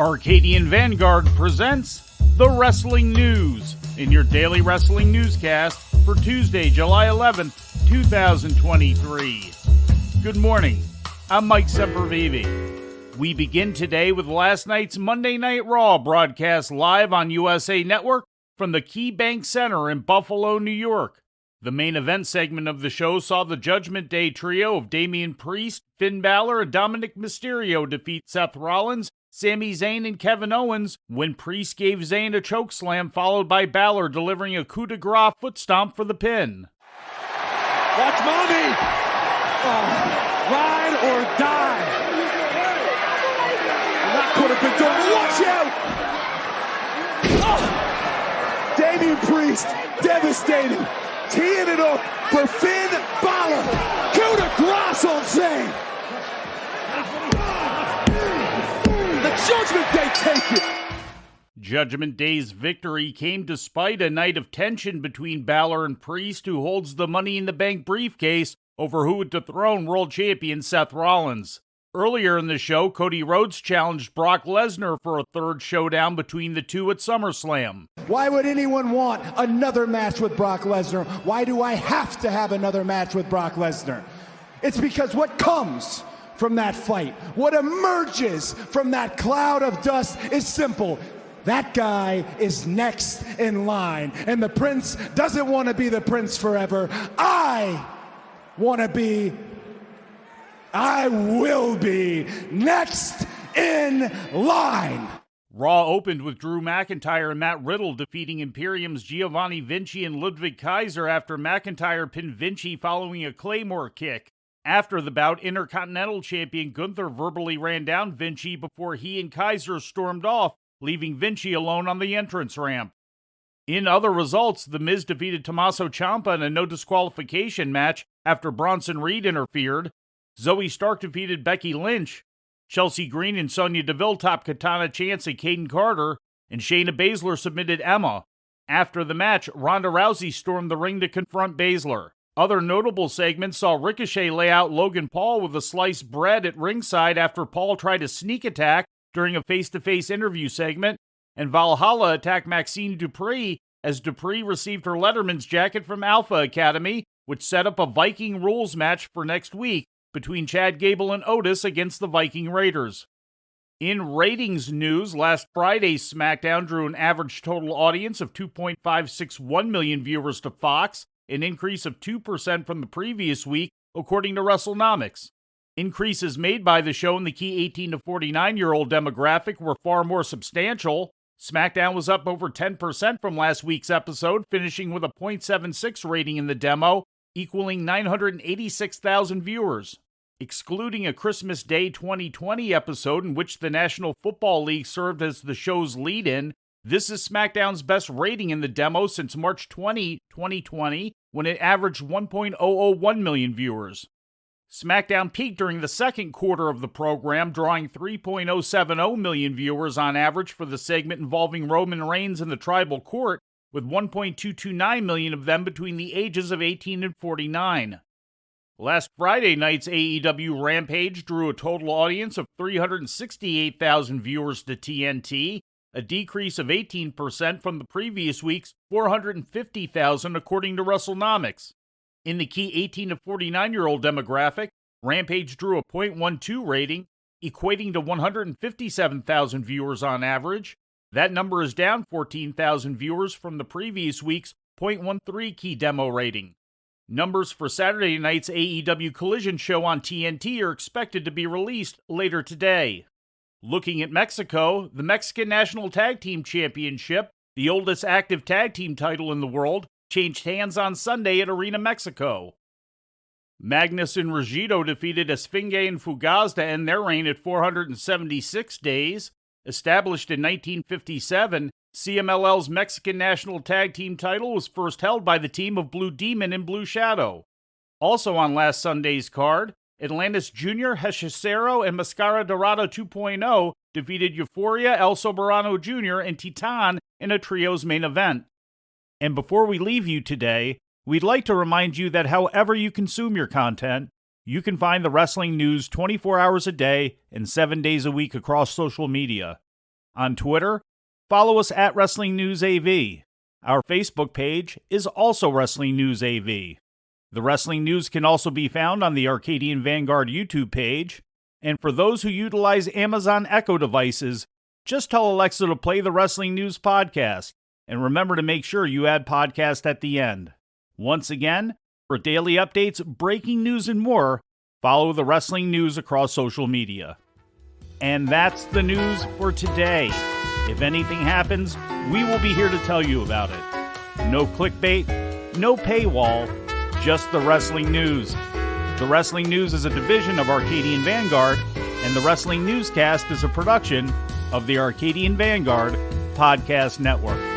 Arcadian Vanguard presents The Wrestling News in your daily wrestling newscast for Tuesday, July 11th, 2023. Good morning, I'm Mike Sempervive. We begin today with last night's Monday Night Raw broadcast live on USA Network from the KeyBank Center in Buffalo, New York. The main event segment of the show saw the Judgment Day trio of Damian Priest, Finn Balor, and Dominic Mysterio defeat Seth Rollins, Sami Zayn, and Kevin Owens when Priest gave Zayn a chokeslam followed by Balor delivering a coup de grace foot stomp for the pin. Watch mommy! Ride or die! That could have been done. Watch out! Damian Priest, devastating. Teeing it up for Finn Balor. Coup de grace on Zayn. The Judgment Day take it. Judgment Day's victory came despite a night of tension between Balor and Priest, who holds the Money in the Bank briefcase over who would dethrone world champion Seth Rollins. Earlier in the show, Cody Rhodes challenged Brock Lesnar for a third showdown between the two at SummerSlam. Why would anyone want another match with Brock Lesnar? Why do I have to have another match with Brock Lesnar? It's because what comes from that fight, what emerges from that cloud of dust is simple. That guy is next in line, and the prince doesn't want to be the prince forever. I will be next in line. Raw opened with Drew McIntyre and Matt Riddle defeating Imperium's Giovanni Vinci and Ludwig Kaiser after McIntyre pinned Vinci following a Claymore kick. After the bout, Intercontinental Champion Gunther verbally ran down Vinci before he and Kaiser stormed off, leaving Vinci alone on the entrance ramp. In other results, The Miz defeated Tommaso Ciampa in a no disqualification match after Bronson Reed interfered. Zoe Stark defeated Becky Lynch. Chelsea Green and Sonya Deville topped Katana Chance and Caden Carter, and Shayna Baszler submitted Emma. After the match, Ronda Rousey stormed the ring to confront Baszler. Other notable segments saw Ricochet lay out Logan Paul with a sliced bread at ringside after Paul tried a sneak attack during a face-to-face interview segment, and Valhalla attacked Maxine Dupree as Dupree received her Letterman's jacket from Alpha Academy, which set up a Viking rules match for next week between Chad Gable and Otis against the Viking Raiders. In ratings news, last Friday's SmackDown drew an average total audience of 2.561 million viewers to Fox, an increase of 2% from the previous week, according to WrestleNomics. Increases made by the show in the key 18 to 49-year-old demographic were far more substantial. SmackDown was up over 10% from last week's episode, finishing with a .76 rating in the demo, equaling 986,000 viewers. Excluding a Christmas Day 2020 episode in which the National Football League served as the show's lead-in, this is SmackDown's best rating in the demo since March 20, 2020, when it averaged 1.001 million viewers. SmackDown peaked during the second quarter of the program, drawing 3.070 million viewers on average for the segment involving Roman Reigns and the Tribal Court, with 1.229 million of them between the ages of 18 and 49. Last Friday night's AEW Rampage drew a total audience of 368,000 viewers to TNT, a decrease of 18% from the previous week's 450,000 according to WrestleNomics. In the key 18 to 49-year-old demographic, Rampage drew a .12 rating, equating to 157,000 viewers on average. That number is down 14,000 viewers from the previous week's .13 key demo rating. Numbers for Saturday night's AEW Collision show on TNT are expected to be released later today. Looking at Mexico, the Mexican National Tag Team Championship, the oldest active tag team title in the world, changed hands on Sunday at Arena Mexico. Magnus and Ruggiero defeated Esfinge and Fugaz to end their reign at 476 days. Established in 1957, CMLL's Mexican National Tag Team title was first held by the team of Blue Demon and Blue Shadow. Also on last Sunday's card, Atlantis Jr., Hechicero, and Mascara Dorada 2.0 defeated Euphoria, El Soberano Jr., and Titan in a trios main event. And before we leave you today, we'd like to remind you that however you consume your content, you can find the wrestling news 24 hours a day and 7 days a week across social media. On Twitter, follow us at Wrestling News AV. Our Facebook page is also Wrestling News AV. The Wrestling News can also be found on the Arcadian Vanguard YouTube page. And for those who utilize Amazon Echo devices, just tell Alexa to play the Wrestling News podcast. And remember to make sure you add podcast at the end. Once again, for daily updates, breaking news, and more, follow the Wrestling News across social media. And that's the news for today. If anything happens, we will be here to tell you about it. No clickbait, no paywall, just the Wrestling News. The Wrestling News is a division of Arcadian Vanguard, and the Wrestling Newscast is a production of the Arcadian Vanguard Podcast Network.